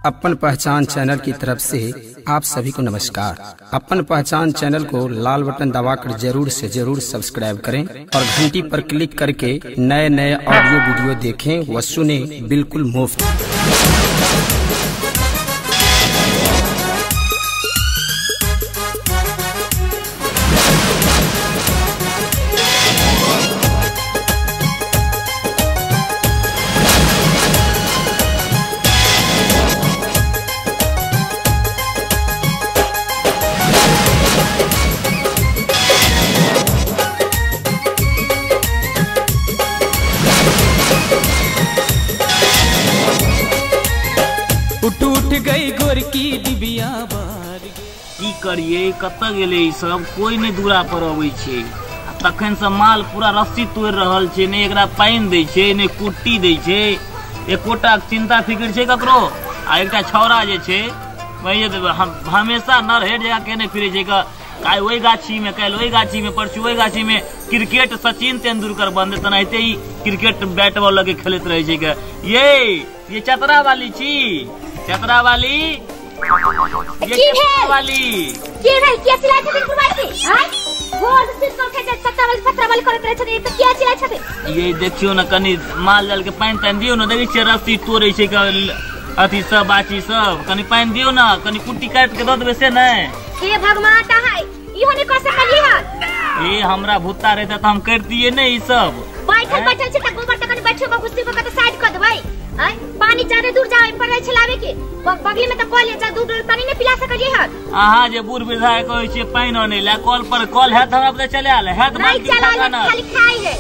अपन पहचान चैनल की तरफ से आप सभी को नमस्कार। अपन पहचान चैनल को लाल बटन दबाकर जरूर से जरूर सब्सक्राइब करें और घंटी पर क्लिक करके नए नए ऑडियो वीडियो देखें व सुने बिल्कुल मुफ्त। उठ गई गोर की डिबिया बार की करिए कत गेले सब कोई नहीं दूरा पर अबै छे। तखन से माल पूरा रस्सी तोड़ रहल छे, ने एकरा पाइन दै छे ने कुट्टी दै छे। एकोटा चिंता फिक्र छे ककरो। आ एकटा छौरा जे छे वही हमेशा नरहेड जगह केने फिरे छे। काल ओई गाछी में, काल ओई गाछी में, परसू ओई गाछी में क्रिकेट सचिन तेंदुलकर बंदे तनाइते ही क्रिकेट बैट बॉल लगे खेलत रहे छे। ये चतरा वाली छी, चतरा वाली, ये चतरा वाली के रे के चिल्लाय छथिन पुरवासी हां गोर से सिर उठे जे 17 वाली करत रहे छथिन त के चिल्लाय छथिन। ये देखियो न कनी माल जाल के पानी तान दियो न, देखै छियै रस्सी तोड़ै छै अथी सब बाची सब। कनी पानी दियो न, कनी कुट्टी काट के द देबे से नै। हे भगवान ता है इहो ने कर सकलिए ह। ए हमरा भूता रहता त हम कर दिए नै ई सब। बैठल बैठल छै त गोबर त कनी बैठो को कुर्सी को त साइड कर देबै। हां पानी ज्यादा दूर जाए पर रहे छलावे के बगली में त कॉल जा दूध पानी ने पिला सकलिए ह। आहा जे बूढ़ वृद्धा कहै छै पानी नै ला कॉल पर कॉल है त हमरा पता चले आले है त माल के खाली खाई है।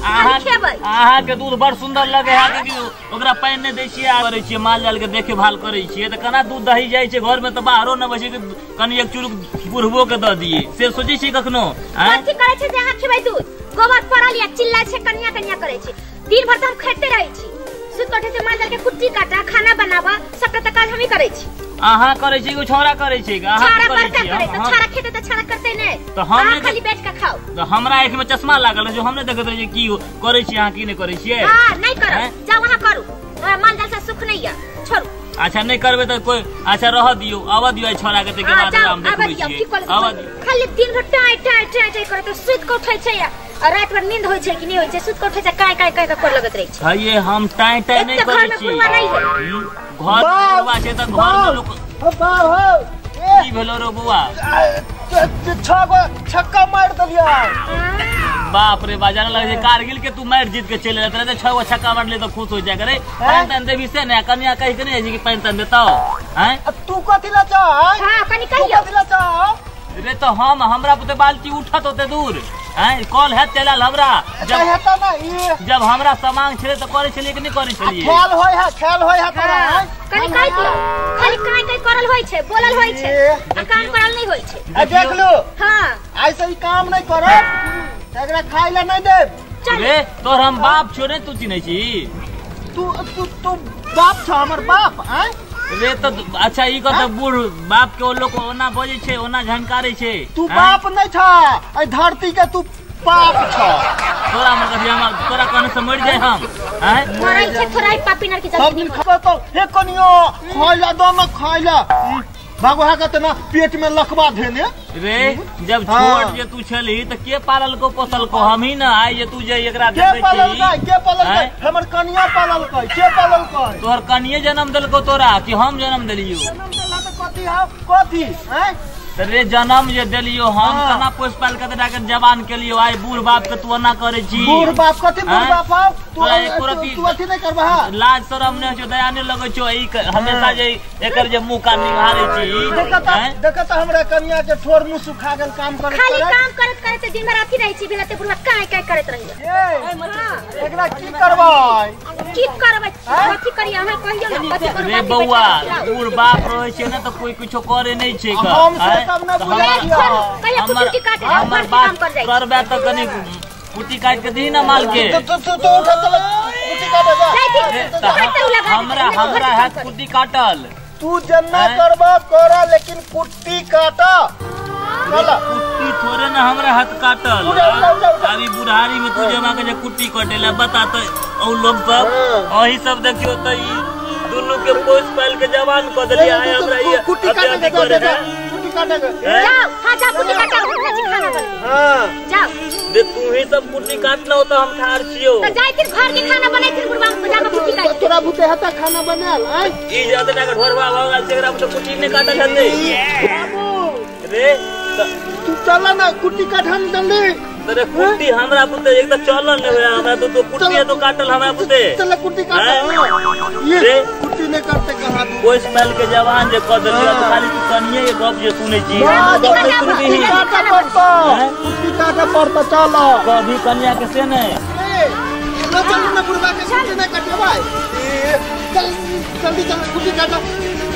आहा के दूध बड़ सुंदर लगे है कि ओकरा पानी नै दै छियै करे छियै माल जाल के देखभाल करे छियै त कना दूध दही जाय छै घर में त बाहरो न बचे कनी एक चुरुक बुढ़बो के द दिए से सोचै छी कखनो। कथि करे छै जे अहाँ खेबै दूध गोबर पड़ल या चिल्ला छै कन्या कन्या करे छै। दिन भर त हम खेते रहै छी, सुत उठे से माल जाल के कुट्टी काटा खाना बनावा सबटा त काज हमी करे छी। आहा करे छी कि छोरा करे छी? आहा करे छी। छोरा खेते त छोरा करते नै तो हम खाली बैठ के खाओ। तो हमरा आंख में चश्मा लागल जो हमने देखत रहे की करे छी अहाँ की नै करे छियै। हां नै करो जा वहां करू माल जाल से सुख नै या छोड़ू। अच्छा नहीं करबे तो कोई अच्छा रह दियो आवा दियो छोरा के के बाद हम देखबै छी। आवा खाली दिन भर टाइ टाइ टाइ टाइ करे तो सुत के उठै छै और रात भर नींद होय छै कि नै होय छै, सुत के उठै छै काय काय काय कर लगत रहै छै। हां ये हम टाइ टाइ नहीं करे छी। घर बुआ छै त घर में लोग बा हो की भेलो रे बुआ? छक्का मार दलिया। बाप रे बाजार लगे छै कारगिल के तू मैच जीत के चले जात रहे 6 छक्का मार ले तो खुश हो जाए करे। पानी तन देबी से ना कन्या कहि के नहीं कि पानी तन देता हैं। तू कथि ला चाह? हां कनी कहियो कथि ला चाह? रे तो हम हमरा पुते बाल्टी उठत होते दूर हैं कॉल है चलल हमरा जब हेता ना ई जब हमरा सामान छले तो करे छलिए कि नहीं करे छलिए? खेल होय है तोरा कनी कहि दियो खाली काय काय करल होय छै बोलल होय छै काम करल नहीं होय छै। देख लो हां ऐसे ही काम नहीं करब एकरा खाइ ला नहीं देब। रे तोर हम बाप छोड़े तू चिन्है छी? तू बाप छ हमर बाप हैं? रे तो अच्छा ई कत बूढ़ बाप के ओ लोग ओना बजे छे ओना झनकारे छे। तू बाप नहीं था ए धरती के तू बाप छ। तोरा मन कथि हम तोरा कहने से मर जाए हम हैं? मरै छै थोड़ा ही पापिनर के सब दिन खबे तो हे कनियो खाइला दो न खाइला भगवा के तना पेट में लकवा धेने। रे जब छोट जे तू छली त के पालल को पोसल को हम ही ना आई जे तू जे एकरा देखै छी के पालल हमर कनिया पालल के पालल तोहर कनिये जन्म देलको तोरा कि हम जन्म देलियो? जन्म देला त कथि हैं? रे जन्म जे देलियो हम कना पोस पाल के डाकर जवान के लियो आई बूढ़ बाप के तू ओना करे छी। बूढ़ बाप कथि बूढ़ बाप तू अथि नहीं करबा? लाज शरम नै हो दया नै लगै छो ई हमेशा जे एकर जे मुंह का निहारे छी। देखत हमरा कन्या के ठोर मुंह सुखा गेल काम करत खाली काम करत करत दिन भर अथि रहै छी बिलते बुढ़वा काय काय करत रहिए। एकरा की करबै? की करबै कथि करिया हम कहियो न कथि करबै? रे बौआ बूढ़ बाप रहै छै न त कोई कुछो करे नै छै का। हमर बात करबे त कनी कुटी काट के दी ना माल के। हमरा हाथ कुटी काटल तू जन्ना करबा करा लेकिन कुट्टी काटा। कुट्टी थोड़े ना हमरा हाथ काटल। अभी बुढ़ारी में तू जमा के कुट्टी कटेला बता तो लोग सब अही सब देखियो तो दुनू के पोस पाल के जवान कर दिया है हमरा ये कुट्टी काटे अभी करे है कुट्टी काटे जाओ हां जा कुट्टी काटा खाना बन हां जाओ दे तू ही सब कुट्टी काटना होता हम ठार छियो तो जाई फिर घर के खाना बनाई फिर बुढ़वा जा के कुट्टी काट तोरा बुते हता खाना बनाल हैं ई ज्यादा ना ढोरवा होगा तेरा तो कुट्टी ने काटा जाते बाबू रे तू चला ना कुट्टी काटन जल्दी तेरे कुट्टी हमरा पुते एकदम चलन ले हमरा तो कुट्टी तो काटल हमरा पुते चल कुट्टी काट ये कुट्टी ने काटते कहां कोई स्मेल के जवान जे क दिया तो खाली तू कनिए के गप जे सुनै छी कुट्टी काटा पड़ता कुट्टी काटा पड़ता चलो कभी कन्या के से नहीं ना चल ना बुढ़वा के कुट्टी ने काटे भाई चल जल्दी चल कुट्टी काटा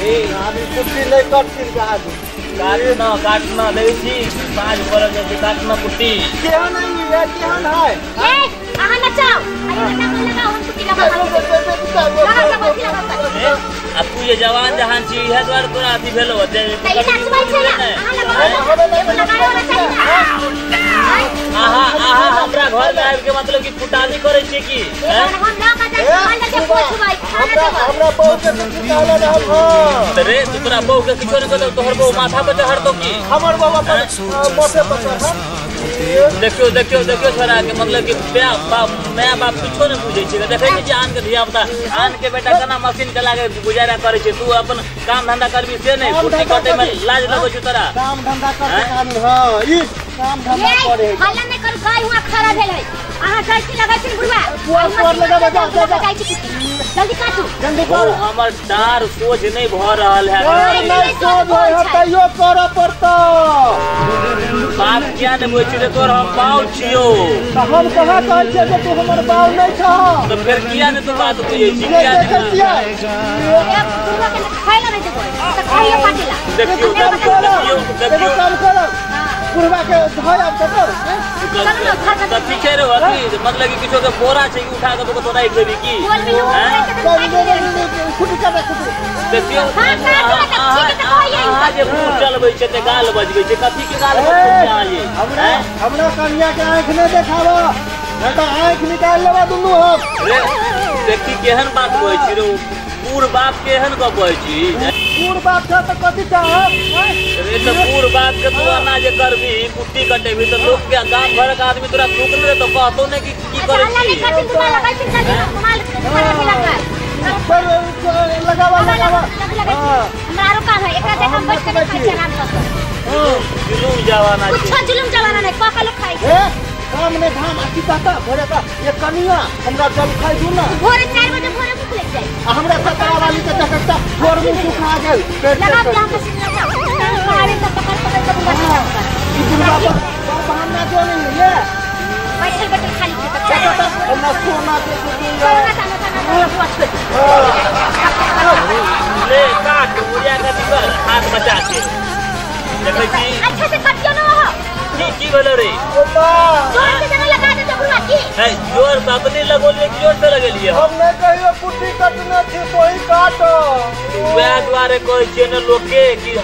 ए अभी कुट्टी नहीं काटती कहां काटना दे छी पांच बरस के काटना कुट्टी केहन है ये केहन है ए आहा न जाओ अरे बेटा को लगाओ हम कुट्टी लगा अब तू ये जवान जहान छी है द्वार तोरा अथी भेलो जे आहा हमरा घर में आबि के मतलब कि कुटानी करे छी की हमरा बहु के निकाला रहल हो रे तोरा बहु के किछो न कर तोहर बहु माथा पे चढ़तो की हमर बाबा मोटे पर देखियो छोरा के मतलब कि मैं बाप किछो न बुझै छी देखै छी आन के धिया पुता आन के बेटा केना मशीन के लागे गुजारा करे छी तू अपन काम धंधा करबी से नहीं कुट्टी काटे में लाज लगै छी तोरा काम धंधा करते हां ई काम धंधा करे हल्ला नहीं कर गाय हुआ खरा भेल है आहा जाय छी लगाइ छी बुढ़वा पुआर लगा बजा जल्दी काटू जल्दी कर हमर डार सोझ नहीं भ रहल है नहीं सोच है तैयो कर पड़ता बात क्या ने बोल छी तोर हम पाव छियो तो हम कहा कहै छै जे तू हमर बाव नहीं छ तो फिर किया ने तू बात बुझै छी किया ने बुढ़वा के खाइला नहीं देबो तो खाइयो पाटिला देखियो काम करो बुढ़वा के धोया तो पीछे रे मतलब कि किछो के बोरा छै कि उठा के तो तोरा एक देबी की कुटी काटे देखियो जे मुंह चलबै छै ते गाल बजबै छै कथी के गाल बजबै ये हमरा कन्या के आंख नहीं देखावा नहीं तो आंख निकाल लेबा दुनू हम देखी केहन बात कहै छी रे पूर बाप केहन गप कहै छी पूर बाप छ त कथि चाहब रे तो पूर बाप के तू ना जे करबी कुट्टी कटेबी तो लोग के गांव घर के आदमी तोरा थूक ले तो कहतो ने कि की करे छी लगावा हमरा आरो काम है एकरा देख हम बैठ के खाइ छी आराम कर जुलूम जवाना कुछ जुलूम जवाना नहीं पापा लोग खाइ ए काम ने धाम आकी कहता भोरे का ये कनिया हमरा जल खाइ दू ना भोरे 4 बजे भोरे भूख लग जाए हमरा सतरा वाली के देखता भोर में सुखा गेल लगा के हम मशीन लगाओ पहाड़ी से पकड़ के बुढ़वा ई बुढ़वा पर बहाना जो नहीं ये बैठल बैठल खाली हमरा सोना के ले काट उड़िया का दिगर हाथ बचा के देखै छी अच्छा से कटियो ना हो की भेलो रे जोर से जरा लगा दे तो बुढ़वा की है जोर से अपने लगोलिए कि जोर से लगेलिए हम नहीं कहियो कुट्टी कटने थी कोई काटो वह द्वारे कोई चैन लोग के कि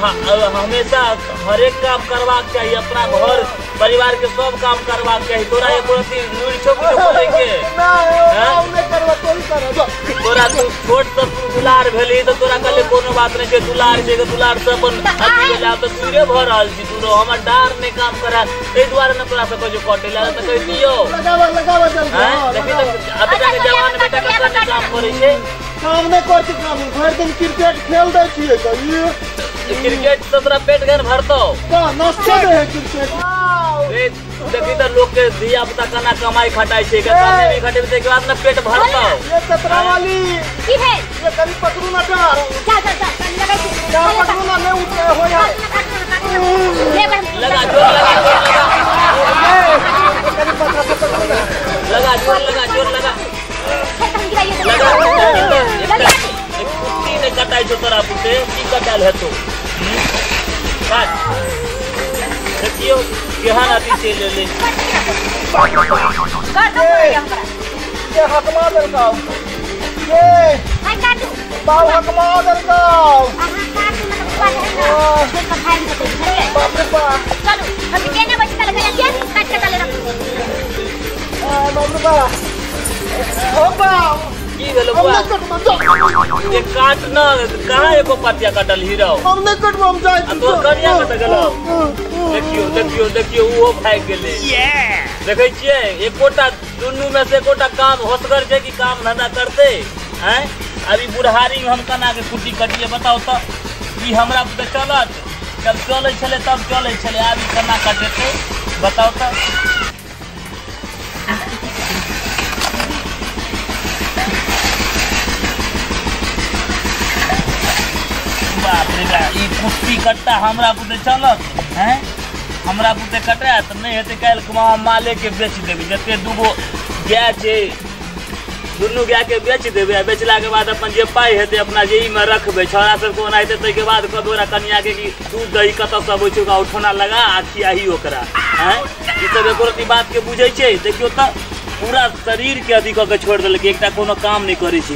हमेशा हर एक काम करवाक चाहिए अपना घर परिवार के सब काम करवाक चाहिए तोरा एक बोलती लूड़ी छोक बोले के ना हम नहीं करवा कोई करो तोरा तू छोट सब दुलार भेली तो तोरा कले कोनो बात नहीं छै दुलार छै दुलार से अपन अथी ला तो पूरे भ रहल छी तू हमर डार ने काम करा ए द्वारे न तोरा से जो कटे ला त कह दियो लगावा जल्दी देखि त अब तक जवान बेटा के काम करे छै काम नहीं करती काम भर दिन क्रिकेट खेल दे छिए तो ये क्रिकेट से तोरा पेट घर भरतो का नष्ट है क्रिकेट देखी तो लोग के धिया पुता कना कमाई खटाई छै के सामने भी खटेबे के बाद न पेट भरतो ये चतरा वाली की है ये कभी पकड़ू ना जा जा लगा छी पकड़ू ना ले उठे हो जा लगा जोर लगा कुट्टी ने कटाई छो तोरा पुते की कटाल हेतो काट देखियो केहन अति से ले ये हकमा दरकाओ ये हाय काटू बाव हकमा दरकाओ बाप रे बाप चलो अभी केने बच्चा लगा के काट के डाले रखो बाप रे बाप ओ बाव की भेलो बुआ ये काट ना कहाँ एको पतिया कटल हीरो हम नहीं कटबो हम जाए तो कनिया कट गेलो देखियो वो भाग गेले देखे छियै एकोटा दुनू में से एकोटा काम होसगर छै कि काम धंधा करते हैं। अभी बुढ़ारी में हम कना के कुटी कटिए बताओ तो ई हमरा पे चलत जब चले छले तब चले छले अभी कना कटेते बताओ तो। बाप रे बाप ई कुट्टी कट्टा हमरा बुते चलत हैं हमरा बुते कटा त नहीं हेते काल माले के बेच देबे जते दूगो गाय छै दुनू गाय के बेच देबे बेचला के बाद अपन जे पाई हेते अपना जेई में रखबे छोरा सब को ओना हेते तै के बाद कदोरा कन्या के की दूध दही कत सब होय छै ओकरा उठोना लगा आ खियाही ओकरा हैं ई सब एको रती बात के बुझै छै देखियो त पूरा शरीर के अधिक के छोड़ देलक एकटा कोनो काम नहीं करे छै।